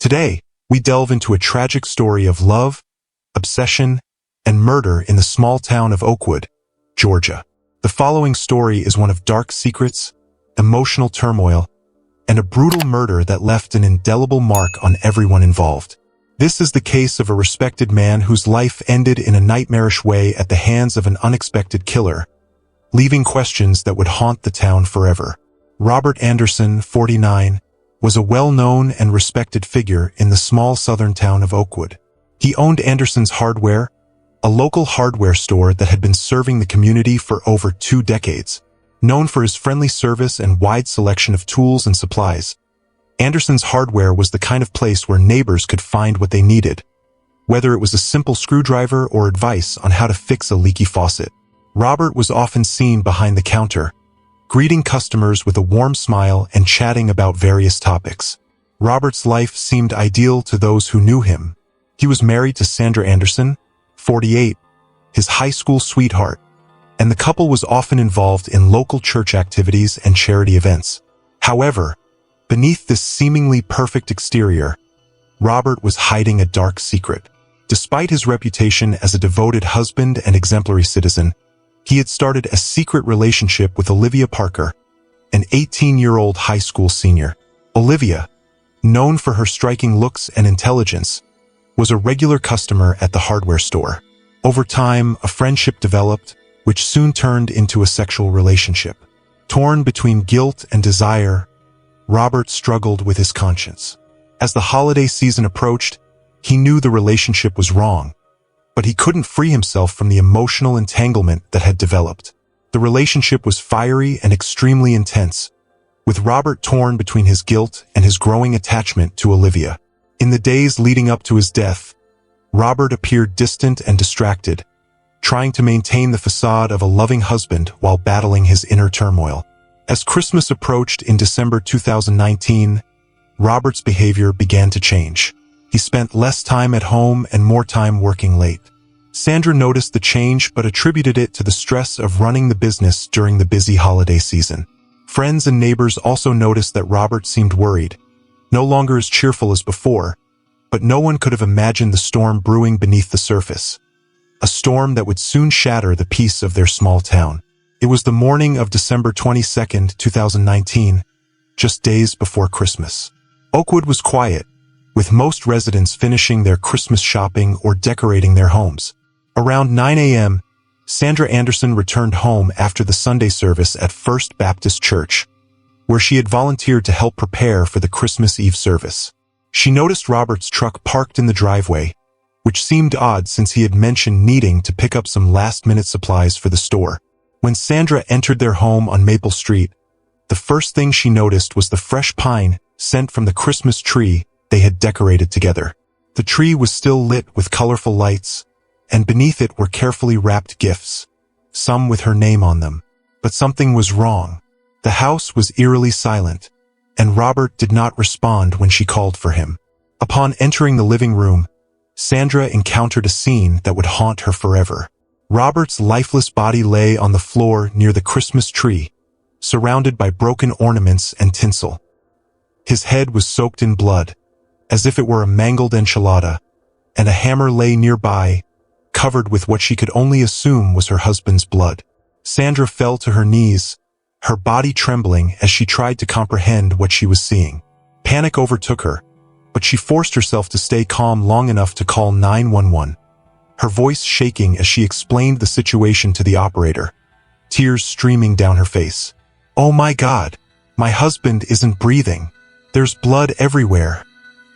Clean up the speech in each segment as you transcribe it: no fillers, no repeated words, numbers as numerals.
Today, we delve into a tragic story of love, obsession, and murder in the small town of Oakwood, Georgia. The following story is one of dark secrets, emotional turmoil, and a brutal murder that left an indelible mark on everyone involved. This is the case of a respected man whose life ended in a nightmarish way at the hands of an unexpected killer, leaving questions that would haunt the town forever. Robert Anderson, 49, was a well-known and respected figure in the small southern town of Oakwood. He owned Anderson's Hardware, a local hardware store that had been serving the community for over 2 decades. Known for his friendly service and wide selection of tools and supplies, Anderson's Hardware was the kind of place where neighbors could find what they needed, whether it was a simple screwdriver or advice on how to fix a leaky faucet. Robert was often seen behind the counter, greeting customers with a warm smile and chatting about various topics. Robert's life seemed ideal to those who knew him. He was married to Sandra Anderson, 48, his high school sweetheart, and the couple was often involved in local church activities and charity events. However, beneath this seemingly perfect exterior, Robert was hiding a dark secret. Despite his reputation as a devoted husband and exemplary citizen, he had started a secret relationship with Olivia Parker, an 18-year-old high school senior. Olivia, known for her striking looks and intelligence, was a regular customer at the hardware store. Over time, a friendship developed, which soon turned into a sexual relationship. Torn between guilt and desire, Robert struggled with his conscience. As the holiday season approached, he knew the relationship was wrong, but he couldn't free himself from the emotional entanglement that had developed. The relationship was fiery and extremely intense, with Robert torn between his guilt and his growing attachment to Olivia. In the days leading up to his death, Robert appeared distant and distracted, trying to maintain the facade of a loving husband while battling his inner turmoil. As Christmas approached in December 2019, Robert's behavior began to change. He spent less time at home and more time working late. Sandra noticed the change but attributed it to the stress of running the business during the busy holiday season. Friends and neighbors also noticed that Robert seemed worried, no longer as cheerful as before, but no one could have imagined the storm brewing beneath the surface. A storm that would soon shatter the peace of their small town. It was the morning of December 22, 2019, just days before Christmas. Oakwood was quiet, with most residents finishing their Christmas shopping or decorating their homes. Around 9 a.m., Sandra Anderson returned home after the Sunday service at First Baptist Church, where she had volunteered to help prepare for the Christmas Eve service. She noticed Robert's truck parked in the driveway, which seemed odd since he had mentioned needing to pick up some last-minute supplies for the store. When Sandra entered their home on Maple Street, the first thing she noticed was the fresh pine scent from the Christmas tree they had decorated together. The tree was still lit with colorful lights, and beneath it were carefully wrapped gifts, some with her name on them. But something was wrong. The house was eerily silent, and Robert did not respond when she called for him. Upon entering the living room, Sandra encountered a scene that would haunt her forever. Robert's lifeless body lay on the floor near the Christmas tree, surrounded by broken ornaments and tinsel. His head was soaked in blood, as if it were a mangled enchilada, and a hammer lay nearby, covered with what she could only assume was her husband's blood. Sandra fell to her knees, her body trembling as she tried to comprehend what she was seeing. Panic overtook her, but she forced herself to stay calm long enough to call 911. Her voice shaking as she explained the situation to the operator, tears streaming down her face. "Oh my God, my husband isn't breathing. There's blood everywhere,"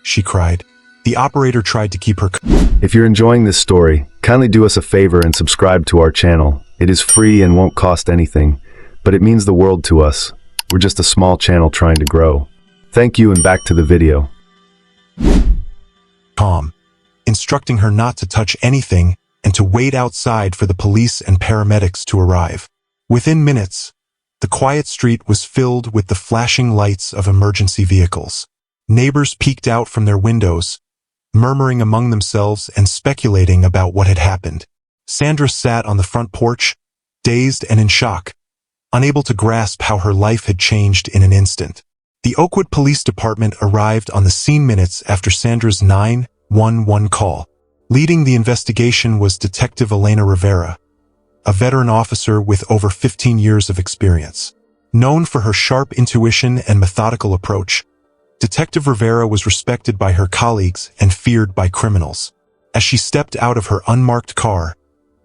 she cried. The operator tried to keep her calm. If you're enjoying this story, kindly do us a favor and subscribe to our channel. It is free and won't cost anything, but it means the world to us. We're just a small channel trying to grow. Thank you, and back to the video. Instructing her not to touch anything and to wait outside for the police and paramedics to arrive. Within minutes, the quiet street was filled with the flashing lights of emergency vehicles. Neighbors peeked out from their windows, murmuring among themselves and speculating about what had happened. Sandra sat on the front porch, dazed and in shock, unable to grasp how her life had changed in an instant. The Oakwood Police Department arrived on the scene minutes after Sandra's 911 call. Leading the investigation was Detective Elena Rivera, a veteran officer with over 15 years of experience. Known for her sharp intuition and methodical approach, Detective Rivera was respected by her colleagues and feared by criminals. As she stepped out of her unmarked car,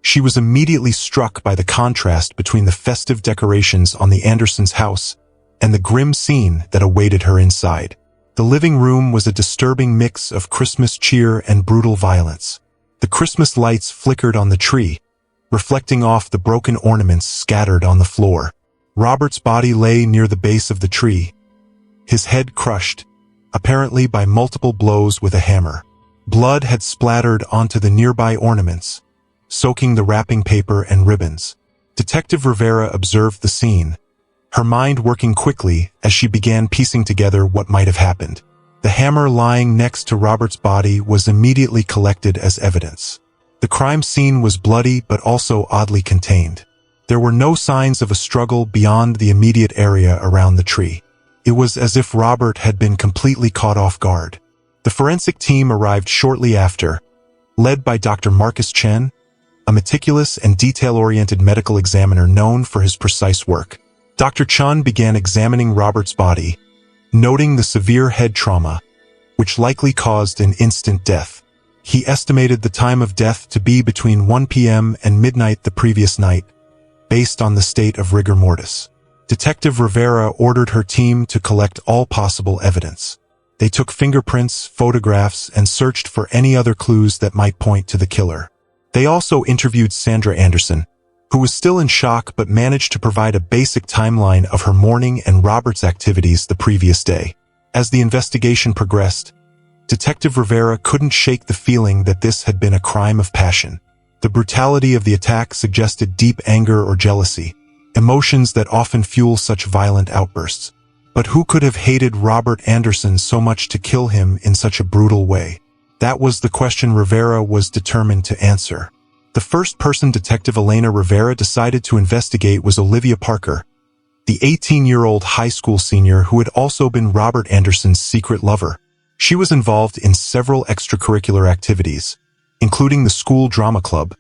she was immediately struck by the contrast between the festive decorations on the Andersons' house and the grim scene that awaited her inside. The living room was a disturbing mix of Christmas cheer and brutal violence. The Christmas lights flickered on the tree, reflecting off the broken ornaments scattered on the floor. Robert's body lay near the base of the tree, his head crushed, apparently by multiple blows with a hammer. Blood had splattered onto the nearby ornaments, soaking the wrapping paper and ribbons. Detective Rivera observed the scene, her mind working quickly as she began piecing together what might have happened. The hammer lying next to Robert's body was immediately collected as evidence. The crime scene was bloody but also oddly contained. There were no signs of a struggle beyond the immediate area around the tree. It was as if Robert had been completely caught off guard. The forensic team arrived shortly after, led by Dr. Marcus Chen, a meticulous and detail-oriented medical examiner known for his precise work. Dr. Chen began examining Robert's body, noting the severe head trauma, which likely caused an instant death. He estimated the time of death to be between 1 p.m. and midnight the previous night, based on the state of rigor mortis. Detective Rivera ordered her team to collect all possible evidence. They took fingerprints, photographs, and searched for any other clues that might point to the killer. They also interviewed Sandra Anderson, who was still in shock but managed to provide a basic timeline of her morning and Robert's activities the previous day. As the investigation progressed, Detective Rivera couldn't shake the feeling that this had been a crime of passion. The brutality of the attack suggested deep anger or jealousy, emotions that often fuel such violent outbursts. But who could have hated Robert Anderson so much to kill him in such a brutal way? That was the question Rivera was determined to answer. The first person Detective Elena Rivera decided to investigate was Olivia Parker, the 18-year-old high school senior who had also been Robert Anderson's secret lover. She was involved in several extracurricular activities, including the school drama club,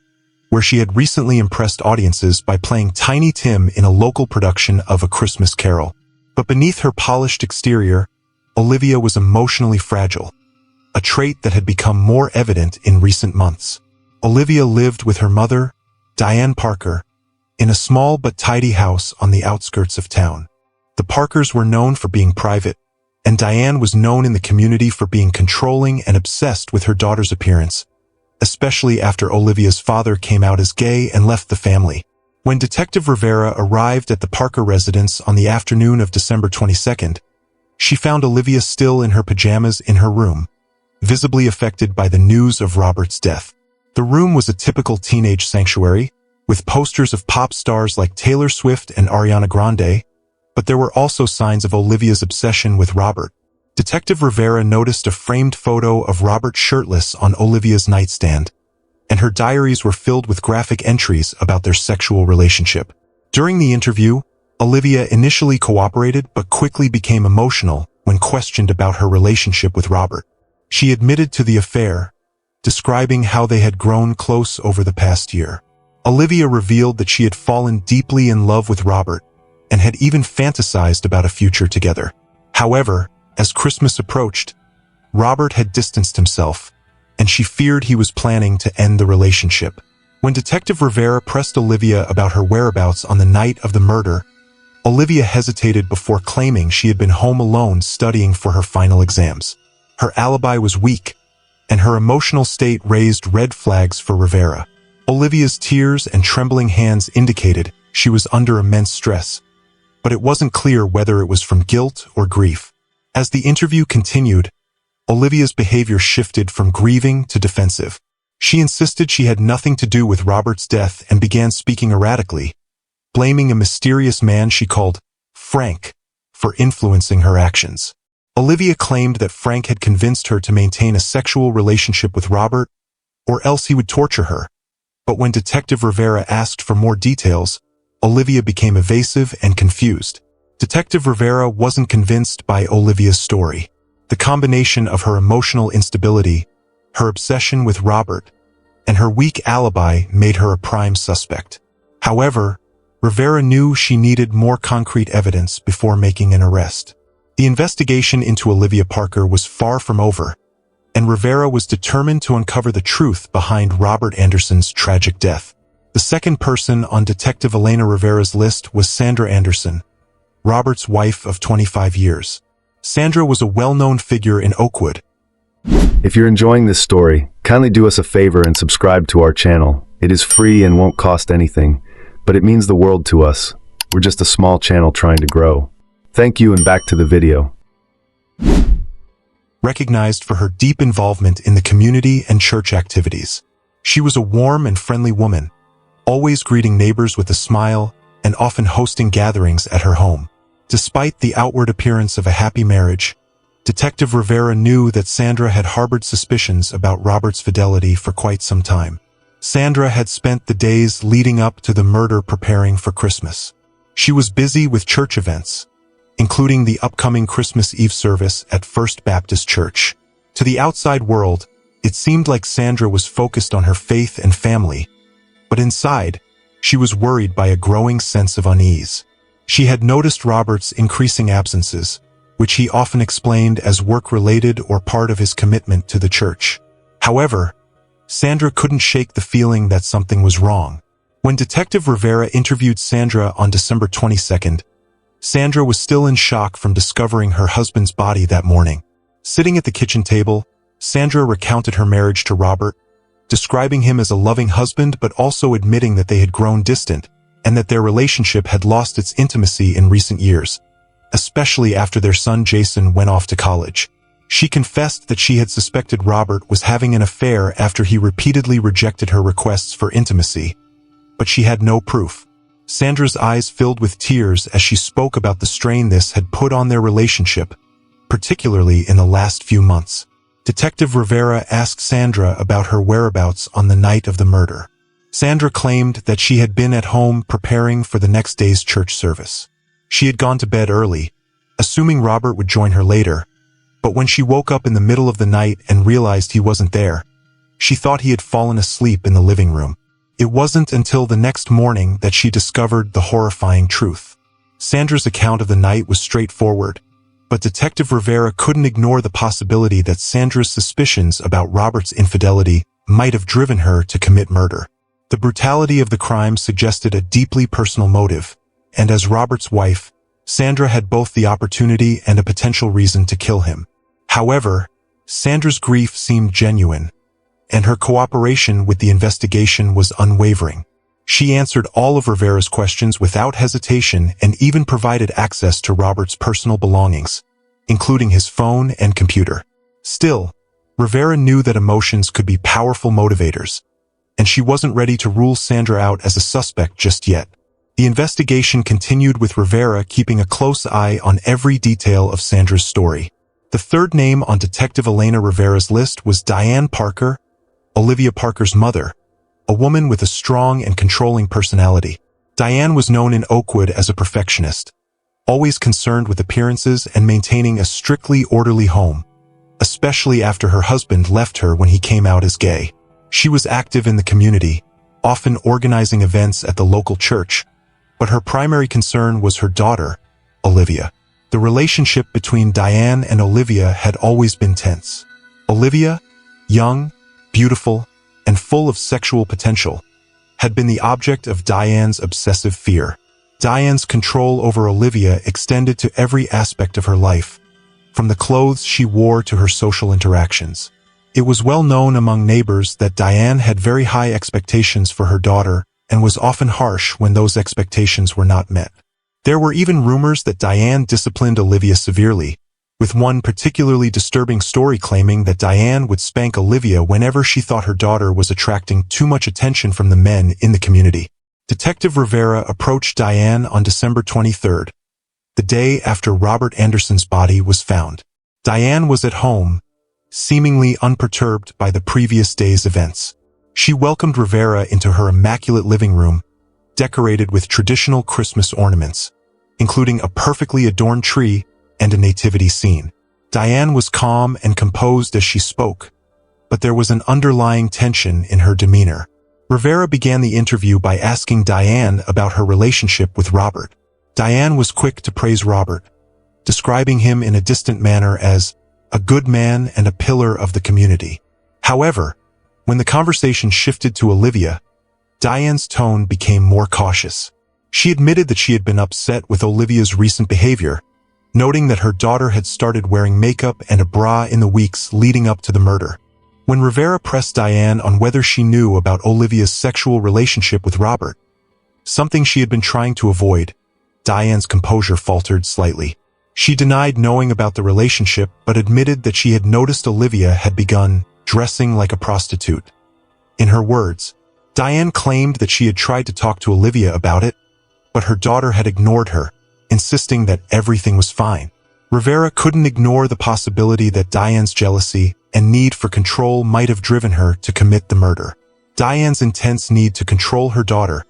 where she had recently impressed audiences by playing Tiny Tim in a local production of A Christmas Carol. But beneath her polished exterior, Olivia was emotionally fragile, a trait that had become more evident in recent months. Olivia lived with her mother, Diane Parker, in a small but tidy house on the outskirts of town. The Parkers were known for being private, and Diane was known in the community for being controlling and obsessed with her daughter's appearance, especially after Olivia's father came out as gay and left the family. When Detective Rivera arrived at the Parker residence on the afternoon of December 22nd, she found Olivia still in her pajamas in her room, visibly affected by the news of Robert's death. The room was a typical teenage sanctuary, with posters of pop stars like Taylor Swift and Ariana Grande, but there were also signs of Olivia's obsession with Robert. Detective Rivera noticed a framed photo of Robert shirtless on Olivia's nightstand, and her diaries were filled with graphic entries about their sexual relationship. During the interview, Olivia initially cooperated but quickly became emotional when questioned about her relationship with Robert. She admitted to the affair, describing how they had grown close over the past year. Olivia revealed that she had fallen deeply in love with Robert and had even fantasized about a future together. However, as Christmas approached, Robert had distanced himself, and she feared he was planning to end the relationship. When Detective Rivera pressed Olivia about her whereabouts on the night of the murder, Olivia hesitated before claiming she had been home alone studying for her final exams. Her alibi was weak, and her emotional state raised red flags for Rivera. Olivia's tears and trembling hands indicated she was under immense stress, but it wasn't clear whether it was from guilt or grief. As the interview continued, Olivia's behavior shifted from grieving to defensive. She insisted she had nothing to do with Robert's death and began speaking erratically, blaming a mysterious man she called Frank for influencing her actions. Olivia claimed that Frank had convinced her to maintain a sexual relationship with Robert, or else he would torture her. But when Detective Rivera asked for more details, Olivia became evasive and confused. Detective Rivera wasn't convinced by Olivia's story. The combination of her emotional instability, her obsession with Robert, and her weak alibi made her a prime suspect. However, Rivera knew she needed more concrete evidence before making an arrest. The investigation into Olivia Parker was far from over, and Rivera was determined to uncover the truth behind Robert Anderson's tragic death. The second person on Detective Elena Rivera's list was Sandra Anderson, Robert's wife of 25 years. Sandra was a well-known figure in Oakwood. If you're enjoying this story, kindly do us a favor and subscribe to our channel. It is free and won't cost anything, but it means the world to us. We're just a small channel trying to grow. Thank you, and back to the video. Recognized for her deep involvement in the community and church activities. She was a warm and friendly woman, always greeting neighbors with a smile and often hosting gatherings at her home. Despite the outward appearance of a happy marriage, Detective Rivera knew that Sandra had harbored suspicions about Robert's fidelity for quite some time. Sandra had spent the days leading up to the murder preparing for Christmas. She was busy with church events, including the upcoming Christmas Eve service at First Baptist Church. To the outside world, it seemed like Sandra was focused on her faith and family, but inside, she was worried by a growing sense of unease. She had noticed Robert's increasing absences, which he often explained as work-related or part of his commitment to the church. However, Sandra couldn't shake the feeling that something was wrong. When Detective Rivera interviewed Sandra on December 22nd, Sandra was still in shock from discovering her husband's body that morning. Sitting at the kitchen table, Sandra recounted her marriage to Robert, describing him as a loving husband but also admitting that they had grown distant and that their relationship had lost its intimacy in recent years, especially after their son Jason went off to college. She confessed that she had suspected Robert was having an affair after he repeatedly rejected her requests for intimacy, but she had no proof. Sandra's eyes filled with tears as she spoke about the strain this had put on their relationship, particularly in the last few months. Detective Rivera asked Sandra about her whereabouts on the night of the murder. Sandra claimed that she had been at home preparing for the next day's church service. She had gone to bed early, assuming Robert would join her later, but when she woke up in the middle of the night and realized he wasn't there, she thought he had fallen asleep in the living room. It wasn't until the next morning that she discovered the horrifying truth. Sandra's account of the night was straightforward, but Detective Rivera couldn't ignore the possibility that Sandra's suspicions about Robert's infidelity might have driven her to commit murder. The brutality of the crime suggested a deeply personal motive, and as Robert's wife, Sandra had both the opportunity and a potential reason to kill him. However, Sandra's grief seemed genuine, and her cooperation with the investigation was unwavering. She answered all of Rivera's questions without hesitation and even provided access to Robert's personal belongings, including his phone and computer. Still, Rivera knew that emotions could be powerful motivators, and she wasn't ready to rule Sandra out as a suspect just yet. The investigation continued with Rivera keeping a close eye on every detail of Sandra's story. The third name on Detective Elena Rivera's list was Diane Parker, Olivia Parker's mother, a woman with a strong and controlling personality. Diane was known in Oakwood as a perfectionist, always concerned with appearances and maintaining a strictly orderly home, especially after her husband left her when he came out as gay. She was active in the community, often organizing events at the local church, but her primary concern was her daughter, Olivia. The relationship between Diane and Olivia had always been tense. Olivia, young, beautiful, and full of sexual potential, had been the object of Diane's obsessive fear. Diane's control over Olivia extended to every aspect of her life, from the clothes she wore to her social interactions. It was well known among neighbors that Diane had very high expectations for her daughter and was often harsh when those expectations were not met. There were even rumors that Diane disciplined Olivia severely, with one particularly disturbing story claiming that Diane would spank Olivia whenever she thought her daughter was attracting too much attention from the men in the community. Detective Rivera approached Diane on December 23rd, the day after Robert Anderson's body was found. Diane was at home, seemingly unperturbed by the previous day's events. She welcomed Rivera into her immaculate living room, decorated with traditional Christmas ornaments. including a perfectly adorned tree and a nativity scene. Diane was calm and composed as she spoke, but there was an underlying tension in her demeanor. Rivera began the interview by asking Diane about her relationship with Robert. Diane was quick to praise Robert, describing him in a distant manner as a good man and a pillar of the community. However, when the conversation shifted to Olivia, Diane's tone became more cautious. She admitted that she had been upset with Olivia's recent behavior, noting that her daughter had started wearing makeup and a bra in the weeks leading up to the murder. When Rivera pressed Diane on whether she knew about Olivia's sexual relationship with Robert, something she had been trying to avoid, Diane's composure faltered slightly. She denied knowing about the relationship but admitted that she had noticed Olivia had begun dressing like a prostitute. In her words, Diane claimed that she had tried to talk to Olivia about it, but her daughter had ignored her, insisting that everything was fine. Rivera couldn't ignore the possibility that Diane's jealousy and need for control might have driven her to commit the murder. Diane's intense need to control her daughter,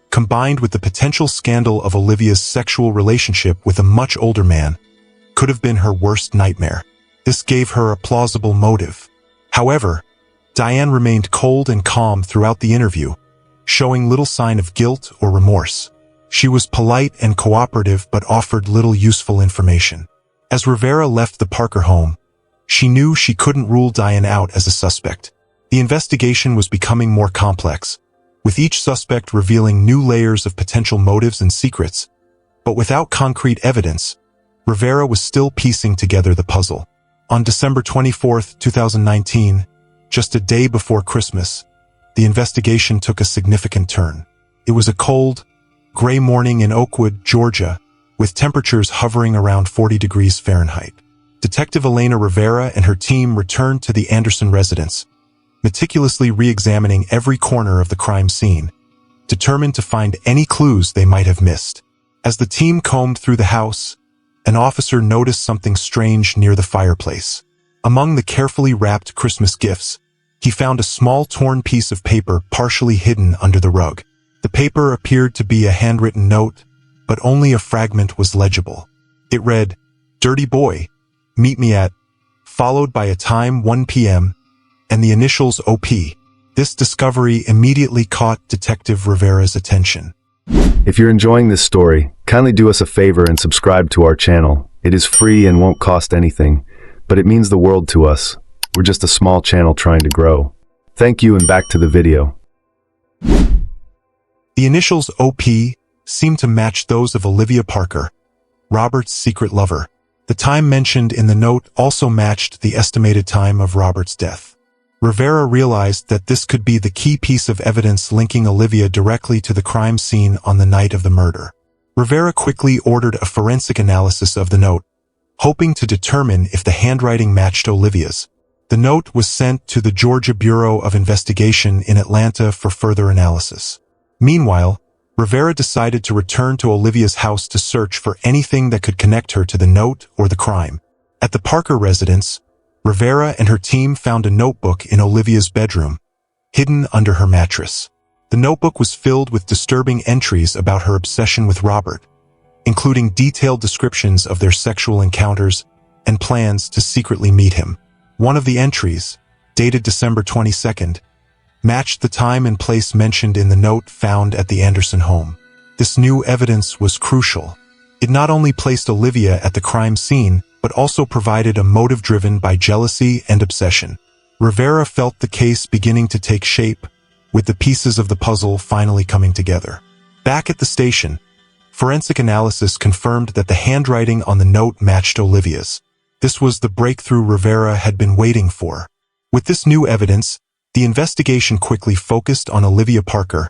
combined with the potential scandal of Olivia's sexual relationship with a much older man, could have been her worst nightmare. This gave her a plausible motive. However, Diane remained cold and calm throughout the interview, showing little sign of guilt or remorse. She was polite and cooperative but offered little useful information. As Rivera left the Parker home, she knew she couldn't rule Diane out as a suspect. The investigation was becoming more complex, with each suspect revealing new layers of potential motives and secrets. But without concrete evidence, Rivera was still piecing together the puzzle. On December 24, 2019, just a day before Christmas, the investigation took a significant turn. It was a cold, gray morning in Oakwood, Georgia, with temperatures hovering around 40 degrees Fahrenheit. Detective Elena Rivera and her team returned to the Anderson residence, meticulously re-examining every corner of the crime scene, determined to find any clues they might have missed. As the team combed through the house, an officer noticed something strange near the fireplace. Among the carefully wrapped Christmas gifts, he found a small torn piece of paper partially hidden under the rug. The paper appeared to be a handwritten note, but only a fragment was legible. It read, "Dirty boy, meet me at," followed by a time 1 p.m., and the initials OP. This discovery immediately caught Detective Rivera's attention. If you're enjoying this story, kindly do us a favor and subscribe to our channel. It is free and won't cost anything, but it means the world to us. We're just a small channel trying to grow. Thank you, and back to the video. The initials OP seemed to match those of Olivia Parker, Robert's secret lover. The time mentioned in the note also matched the estimated time of Robert's death. Rivera realized that this could be the key piece of evidence linking Olivia directly to the crime scene on the night of the murder. Rivera quickly ordered a forensic analysis of the note, hoping to determine if the handwriting matched Olivia's. The note was sent to the Georgia Bureau of Investigation in Atlanta for further analysis. Meanwhile, Rivera decided to return to Olivia's house to search for anything that could connect her to the note or the crime. At the Parker residence, Rivera and her team found a notebook in Olivia's bedroom, hidden under her mattress. The notebook was filled with disturbing entries about her obsession with Robert, including detailed descriptions of their sexual encounters and plans to secretly meet him. One of the entries, dated December 22nd, matched the time and place mentioned in the note found at the Anderson home. This new evidence was crucial. It not only placed Olivia at the crime scene, but also provided a motive driven by jealousy and obsession. Rivera felt the case beginning to take shape, with the pieces of the puzzle finally coming together. Back at the station, forensic analysis confirmed that the handwriting on the note matched Olivia's. This was the breakthrough Rivera had been waiting for. With this new evidence, the investigation quickly focused on Olivia Parker,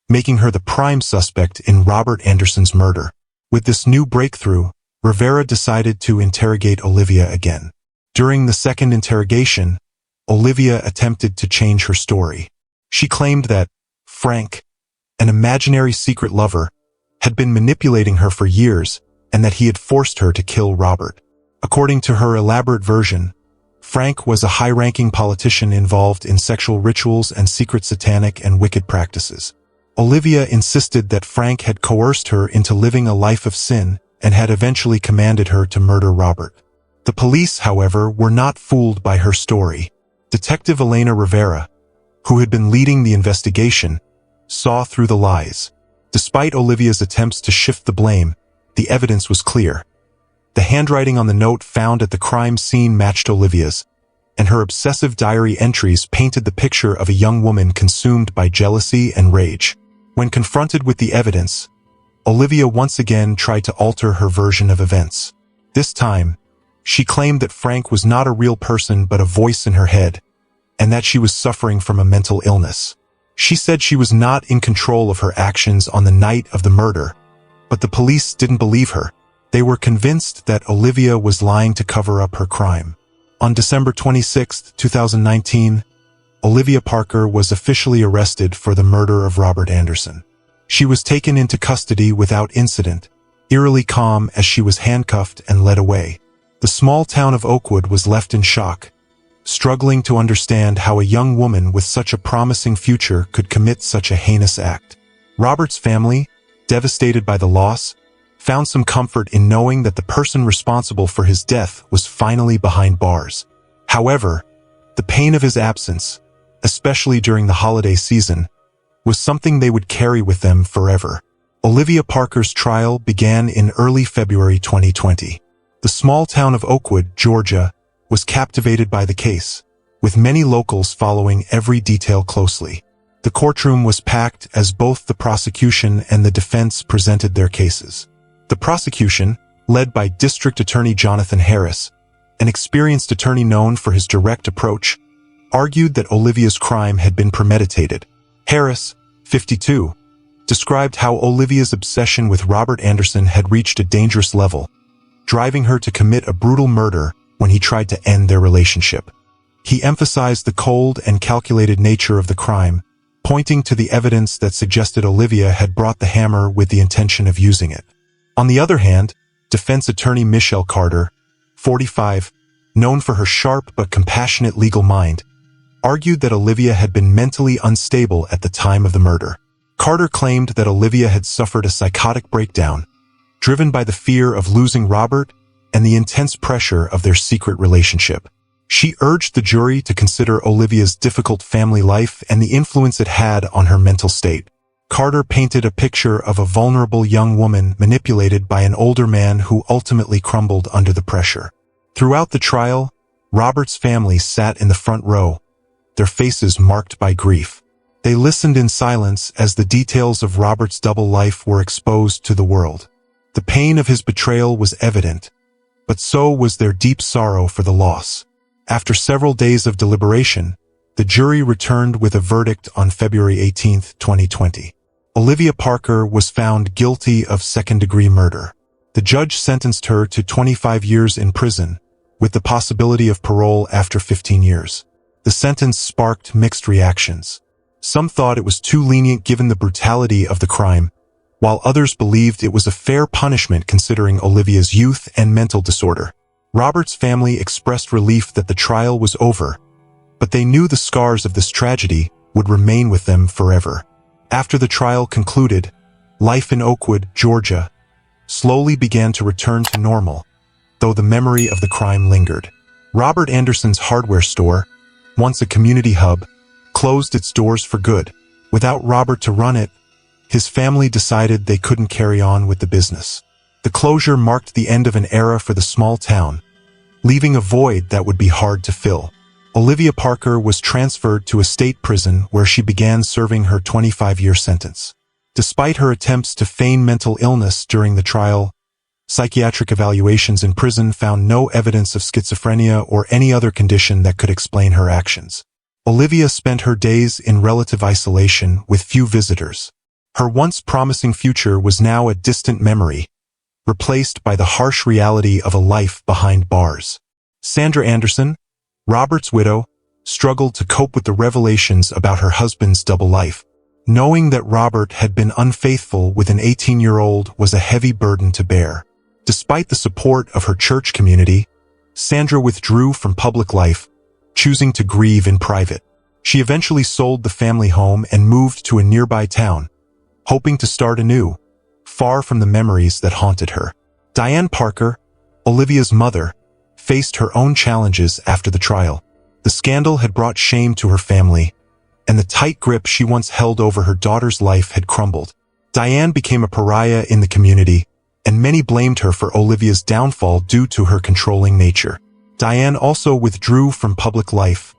making her the prime suspect in Robert Anderson's murder. With this new breakthrough, Rivera decided to interrogate Olivia again. During the second interrogation, Olivia attempted to change her story. She claimed that Frank, an imaginary secret lover, had been manipulating her for years and that he had forced her to kill Robert. According to her elaborate version, Frank was a high-ranking politician involved in sexual rituals and secret satanic and wicked practices. Olivia insisted that Frank had coerced her into living a life of sin and had eventually commanded her to murder Robert. The police, however, were not fooled by her story. Detective Elena Rivera, who had been leading the investigation, saw through the lies. Despite Olivia's attempts to shift the blame, the evidence was clear. The handwriting on the note found at the crime scene matched Olivia's, and her obsessive diary entries painted the picture of a young woman consumed by jealousy and rage. When confronted with the evidence, Olivia once again tried to alter her version of events. This time, she claimed that Frank was not a real person but a voice in her head, and that she was suffering from a mental illness. She said she was not in control of her actions on the night of the murder, but the police didn't believe her. They were convinced that Olivia was lying to cover up her crime. On December 26, 2019, Olivia Parker was officially arrested for the murder of Robert Anderson. She was taken into custody without incident, eerily calm as she was handcuffed and led away. The small town of Oakwood was left in shock, struggling to understand how a young woman with such a promising future could commit such a heinous act. Robert's family, devastated by the loss, found some comfort in knowing that the person responsible for his death was finally behind bars. However, the pain of his absence, especially during the holiday season, was something they would carry with them forever. Olivia Parker's trial began in early February 2020. The small town of Oakwood, Georgia, was captivated by the case, with many locals following every detail closely. The courtroom was packed as both the prosecution and the defense presented their cases. The prosecution, led by District Attorney Jonathan Harris, an experienced attorney known for his direct approach, argued that Olivia's crime had been premeditated. Harris, 52, described how Olivia's obsession with Robert Anderson had reached a dangerous level, driving her to commit a brutal murder when he tried to end their relationship. He emphasized the cold and calculated nature of the crime, pointing to the evidence that suggested Olivia had brought the hammer with the intention of using it. On the other hand, defense attorney Michelle Carter, 45, known for her sharp but compassionate legal mind, argued that Olivia had been mentally unstable at the time of the murder. Carter claimed that Olivia had suffered a psychotic breakdown, driven by the fear of losing Robert and the intense pressure of their secret relationship. She urged the jury to consider Olivia's difficult family life and the influence it had on her mental state. Carter painted a picture of a vulnerable young woman manipulated by an older man who ultimately crumbled under the pressure. Throughout the trial, Robert's family sat in the front row, their faces marked by grief. They listened in silence as the details of Robert's double life were exposed to the world. The pain of his betrayal was evident, but so was their deep sorrow for the loss. After several days of deliberation, the jury returned with a verdict on February 18, 2020. Olivia Parker was found guilty of second-degree murder. The judge sentenced her to 25 years in prison, with the possibility of parole after 15 years. The sentence sparked mixed reactions. Some thought it was too lenient given the brutality of the crime, while others believed it was a fair punishment considering Olivia's youth and mental disorder. Robert's family expressed relief that the trial was over, but they knew the scars of this tragedy would remain with them forever. After the trial concluded, life in Oakwood, Georgia, slowly began to return to normal, though the memory of the crime lingered. Robert Anderson's hardware store, once a community hub, closed its doors for good. Without Robert to run it, his family decided they couldn't carry on with the business. The closure marked the end of an era for the small town, leaving a void that would be hard to fill. Olivia Parker was transferred to a state prison where she began serving her 25-year sentence. Despite her attempts to feign mental illness during the trial, psychiatric evaluations in prison found no evidence of schizophrenia or any other condition that could explain her actions. Olivia spent her days in relative isolation with few visitors. Her once promising future was now a distant memory, replaced by the harsh reality of a life behind bars. Sandra Anderson, Robert's widow, struggled to cope with the revelations about her husband's double life. Knowing that Robert had been unfaithful with an 18-year-old was a heavy burden to bear. Despite the support of her church community, Sandra withdrew from public life, choosing to grieve in private. She eventually sold the family home and moved to a nearby town, hoping to start anew, far from the memories that haunted her. Diane Parker, Olivia's mother, faced her own challenges after the trial. The scandal had brought shame to her family, and the tight grip she once held over her daughter's life had crumbled. Diane became a pariah in the community, and many blamed her for Olivia's downfall due to her controlling nature. Diane also withdrew from public life,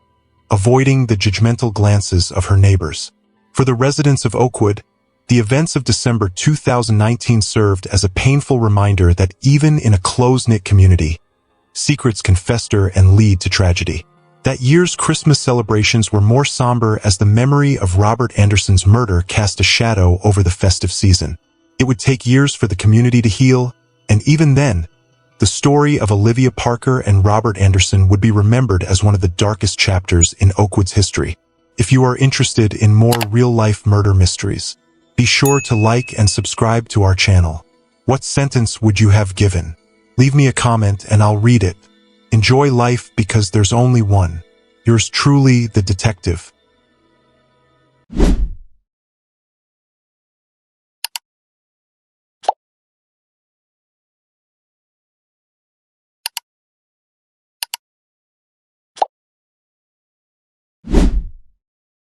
avoiding the judgmental glances of her neighbors. For the residents of Oakwood, the events of December 2019 served as a painful reminder that even in a close-knit community, secrets can fester and lead to tragedy. That year's Christmas celebrations were more somber as the memory of Robert Anderson's murder cast a shadow over the festive season. It would take years for the community to heal, and even then, the story of Olivia Parker and Robert Anderson would be remembered as one of the darkest chapters in Oakwood's history. If you are interested in more real-life murder mysteries, be sure to like and subscribe to our channel. What sentence would you have given? Leave me a comment and I'll read it. Enjoy life because there's only one. Yours truly, the detective.